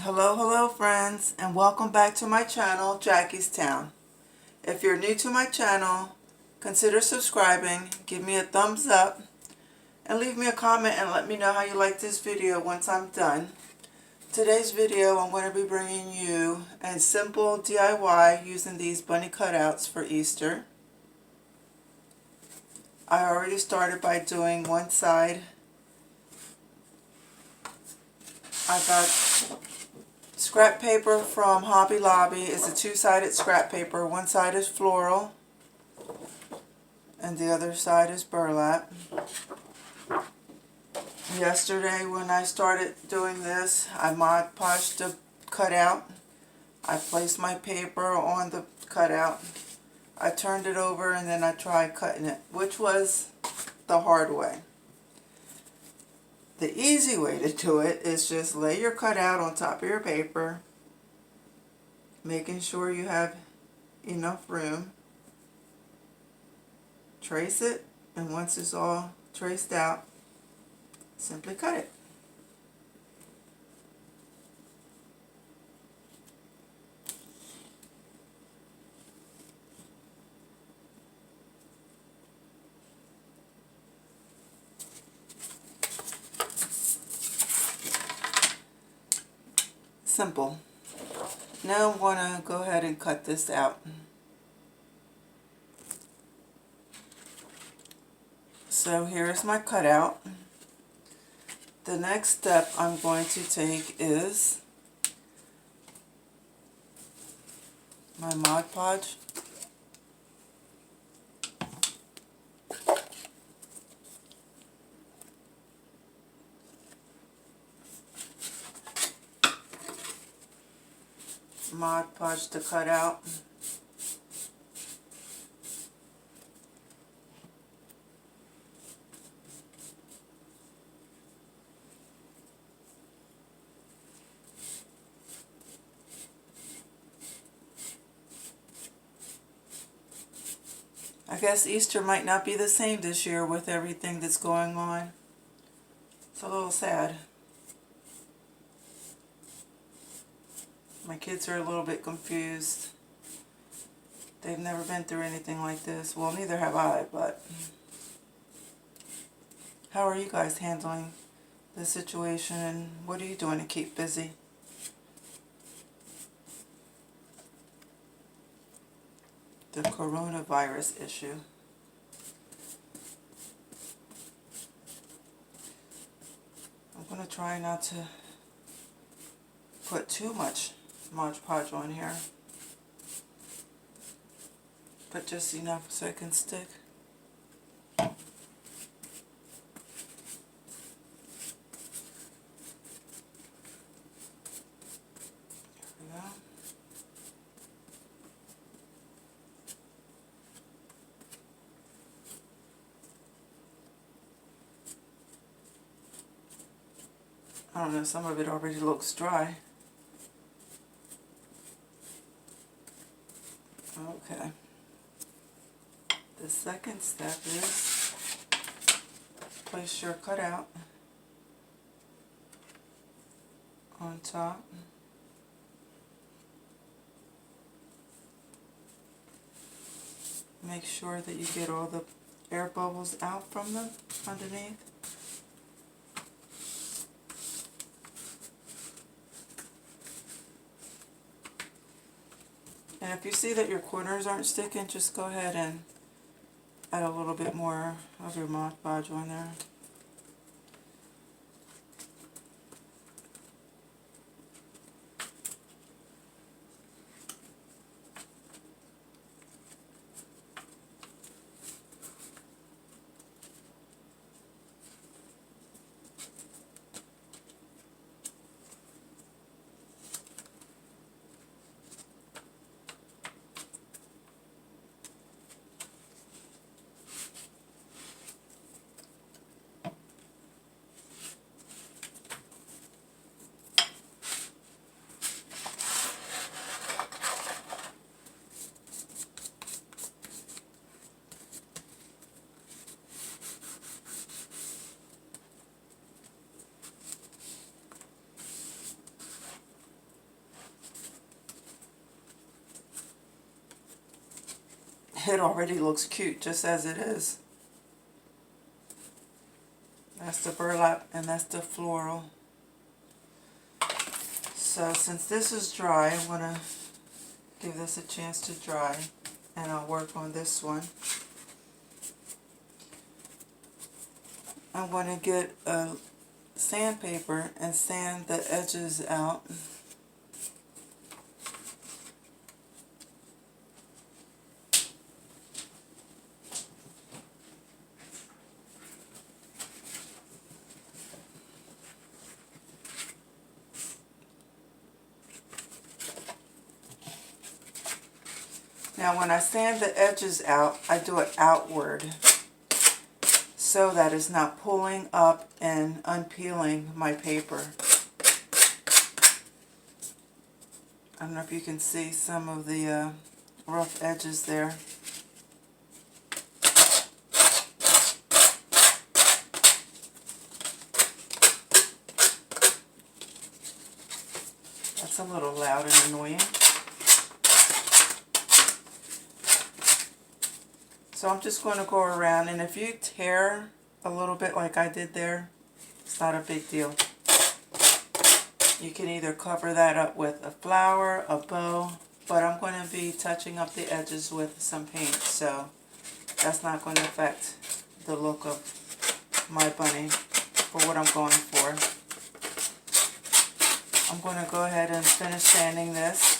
Hello friends, and welcome back to my channel, Jackie's Town. If you're new to my channel, consider subscribing, give me a thumbs up, and leave me a comment and let me know how you like this video once I'm done. Today's video, I'm going to be bringing you a simple DIY using these bunny cutouts for Easter. I already started by doing one side. I got scrap paper from Hobby Lobby. It's a two-sided scrap paper. One side is floral and the other side is burlap. Yesterday when I started doing this, I Mod Podged the cutout. I placed my paper on the cutout. I turned it over and then I tried cutting it, which was the hard way. The easy way to do it is just lay your cutout on top of your paper, making sure you have enough room. Trace it, and once it's all traced out, simply cut it. Simple. Now I'm going to go ahead and cut this out. So here's my cutout. The next step I'm going to take is my Mod Podge. Mod Podge the cutout. I guess Easter might not be the same this year with everything that's going on. It's a little sad. My kids are a little bit confused. They've never been through anything like this. Well, neither have I, but how are you guys handling the situation and what are you doing to keep busy? The coronavirus issue. I'm going to try not to put too much Mod Podge on here, but just enough so it can stick. There we go. I don't know, some of it already looks dry. Okay. The second step is place your cutout on top. Make sure that you get all the air bubbles out from them underneath. And if you see that your corners aren't sticking, just go ahead and add a little bit more of your Mod Podge on there. it already looks cute just as it is. That's the burlap and that's the floral. So since this is dry, I'm going to give this a chance to dry, and I'll work on this one. I'm going to get a sandpaper and sand the edges out. Now when I sand the edges out, I do it outward so that it's not pulling up and unpeeling my paper. I don't know if you can see some of the rough edges there. That's a little loud and annoying. So I'm just going to go around, and if you tear a little bit like I did there, it's not a big deal. You can either cover that up with a flower, a bow, but I'm going to be touching up the edges with some paint, so that's not going to affect the look of my bunny for what I'm going for. I'm going to go ahead and finish sanding this.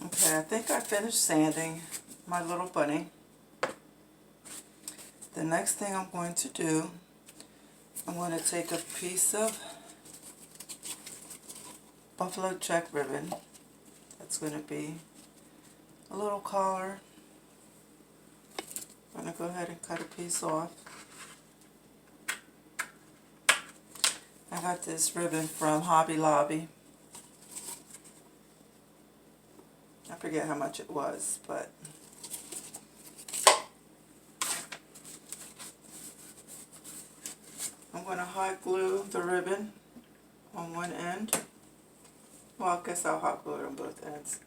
Okay, I think I finished sanding my little bunny. The next thing I'm going to do, I'm going to take a piece of buffalo check ribbon. That's going to be a little collar. I'm going to go ahead and cut a piece off. I got this ribbon from Hobby Lobby. I forget how much it was, but I'm going to hot glue the ribbon on one end. Well, I guess I'll hot glue it on both ends.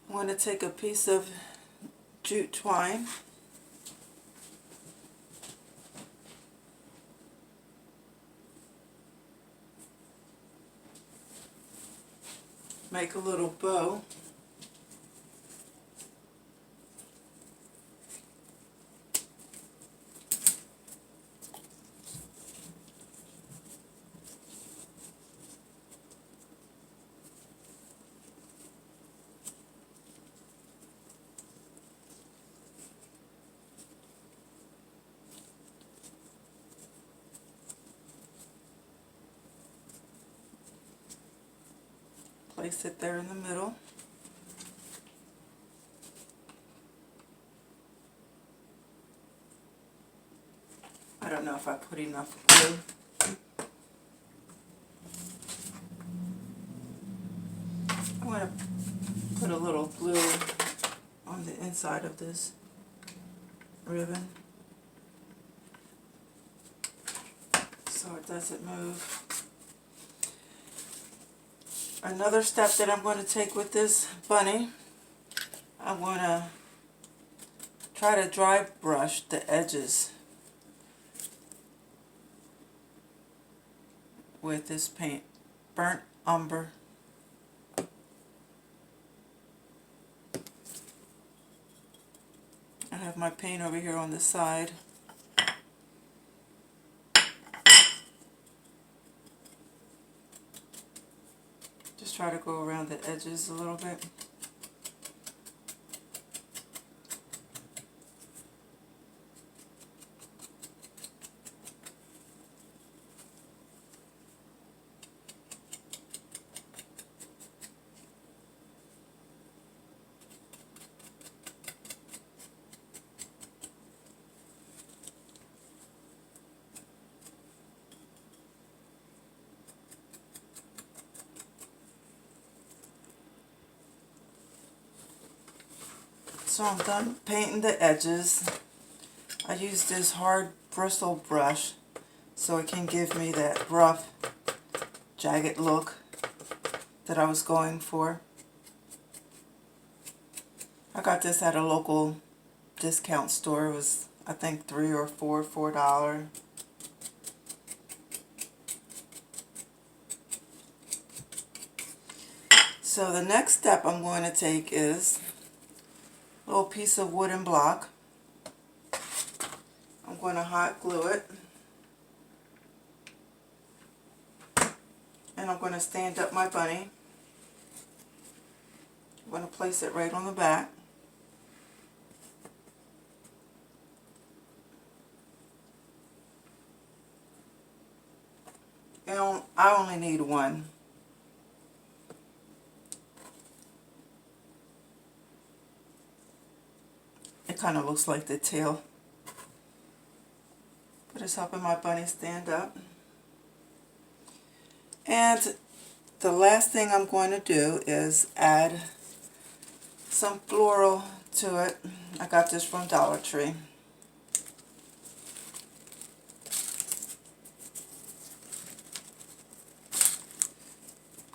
I'm going to take a piece of jute twine, make a little bow, place it there in the middle. I don't know if I put enough glue. I'm going to put a little glue on the inside of this ribbon so it doesn't move. Another step that I'm going to take with this bunny, I'm going to try to dry brush the edges with this paint, burnt umber. I have my paint over here on the side. Just try to go around the edges a little bit. So I'm done painting the edges. I use this hard bristle brush so it can give me that rough, jagged look that I was going for. I got this at a local discount store. It was, I think, $4. So the next step I'm going to take is a little piece of wooden block. I'm going to hot glue it. And I'm going to stand up my bunny. I'm going to place it right on the back. And I only need one. It kind of looks like the tail. But it's helping my bunny stand up. And the last thing I'm going to do is add some floral to it. I got this from Dollar Tree.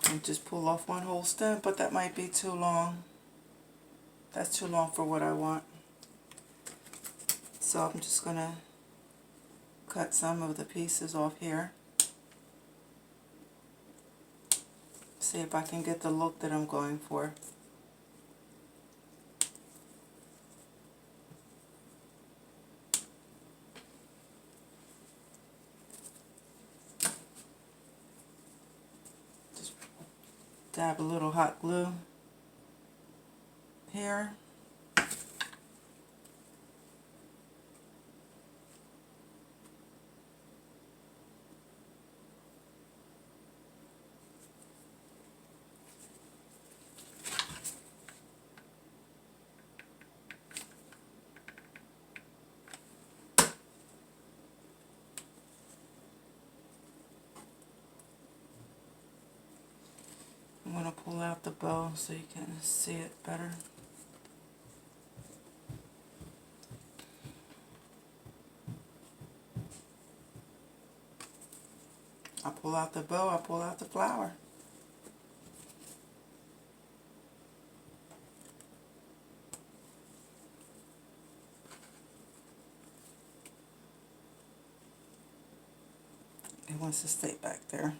And just pull off one whole stem, but that might be too long. That's too long for what I want. So I'm just going to cut some of the pieces off here. See if I can get the look that I'm going for. Just dab a little hot glue here. I'm going to pull out the bow so you can see it better. I pull out the bow, I pull out the flower. It wants to stay back there.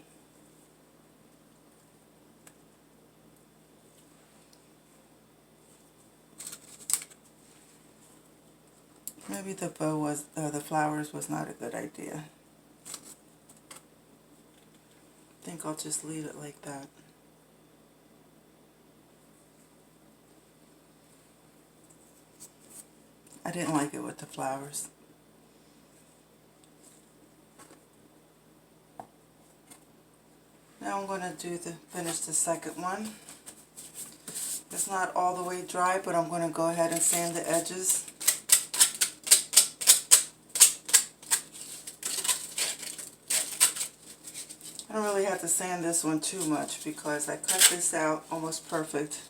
Maybe the bow was, the flowers was not a good idea. I think I'll just leave it like that. I didn't like it with the flowers. Now I'm going to finish the second one. It's not all the way dry, but I'm going to go ahead and sand the edges. I don't really have to sand this one too much because I cut this out almost perfect.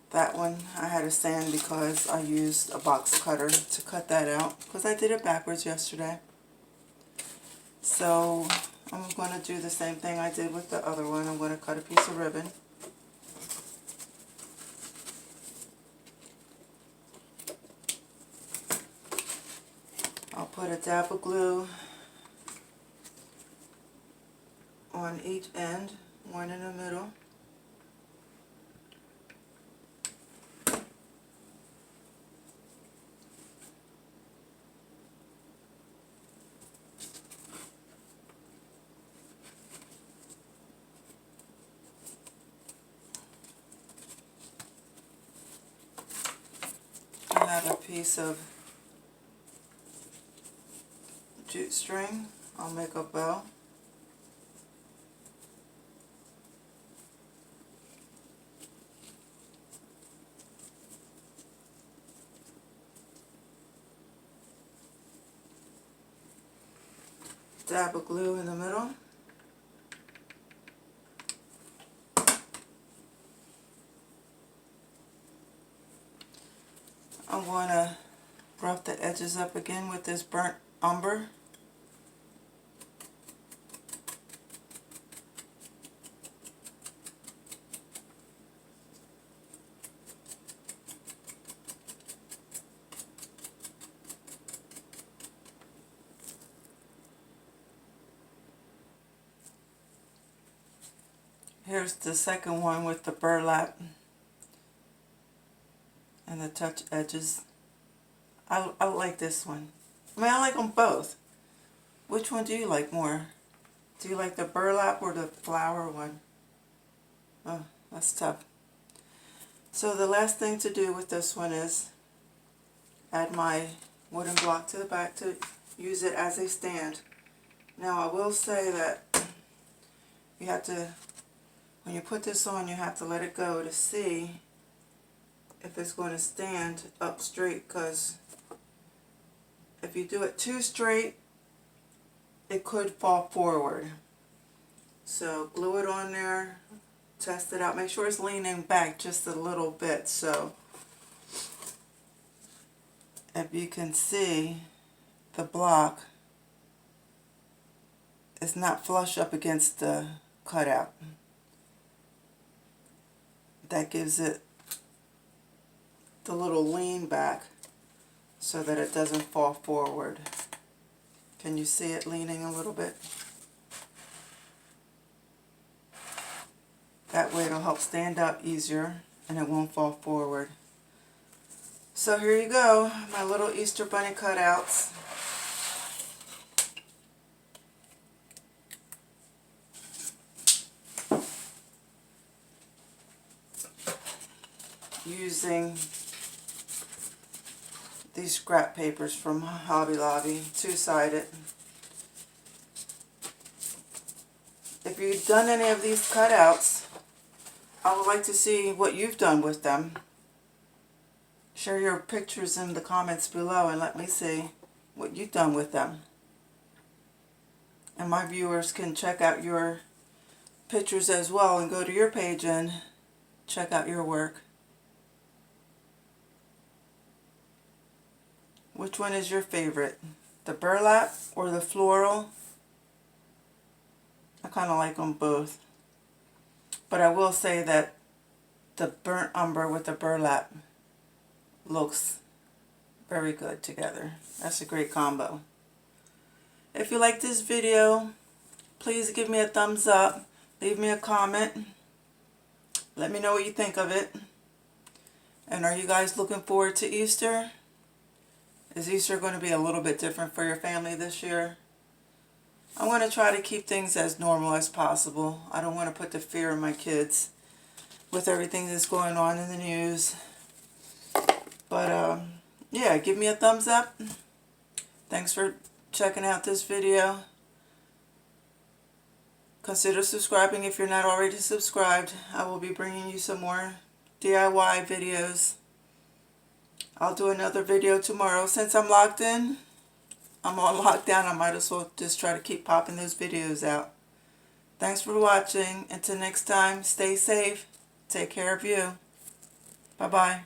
That one I had to sand because I used a box cutter to cut that out because I did it backwards yesterday. So I'm going to do the same thing I did with the other one. I'm going to cut a piece of ribbon. I'll put a dab of glue on each end, one in the middle. Another piece of jute string. I'll make a bow. Dab of glue in the middle. I'm going to rough the edges up again with this burnt umber. Here's the second one with the burlap and the touch edges. I like this one. I mean, I like them both. Which one do you like more? Do you like the burlap or the flower one? Oh, that's tough. So the last thing to do with this one is add my wooden block to the back to use it as a stand. Now I will say that you have to, when you put this on, you have to let it go to see if it's going to stand up straight, because if you do it too straight, it could fall forward. So glue it on there, test it out, make sure it's leaning back just a little bit. So if you can see, the block is not flush up against the cutout. That gives it the little lean back so that it doesn't fall forward. Can you see it leaning a little bit? That way it'll help stand up easier and it won't fall forward. So here you go, my little Easter bunny cutouts. Using these scrap papers from Hobby Lobby, two-sided. If you've done any of these cutouts, I would like to see what you've done with them. Share your pictures in the comments below and let me see what you've done with them. And my viewers can check out your pictures as well and go to your page and check out your work. Which one is your favorite? The burlap or the floral? I kind of like them both. But I will say that the burnt umber with the burlap looks very good together. That's a great combo. If you like this video, please give me a thumbs up. Leave me a comment. Let me know what you think of it. And are you guys looking forward to Easter? Is Easter going to be a little bit different for your family this year? I'm going to try to keep things as normal as possible. I don't want to put the fear in my kids with everything that's going on in the news. But yeah, give me a thumbs up. Thanks for checking out this video. Consider subscribing if you're not already subscribed. I will be bringing you some more DIY videos. I'll do another video tomorrow. Since I'm locked in, I'm on lockdown, I might as well just try to keep popping those videos out. Thanks for watching. Until next time, stay safe. Take care of you. Bye-bye.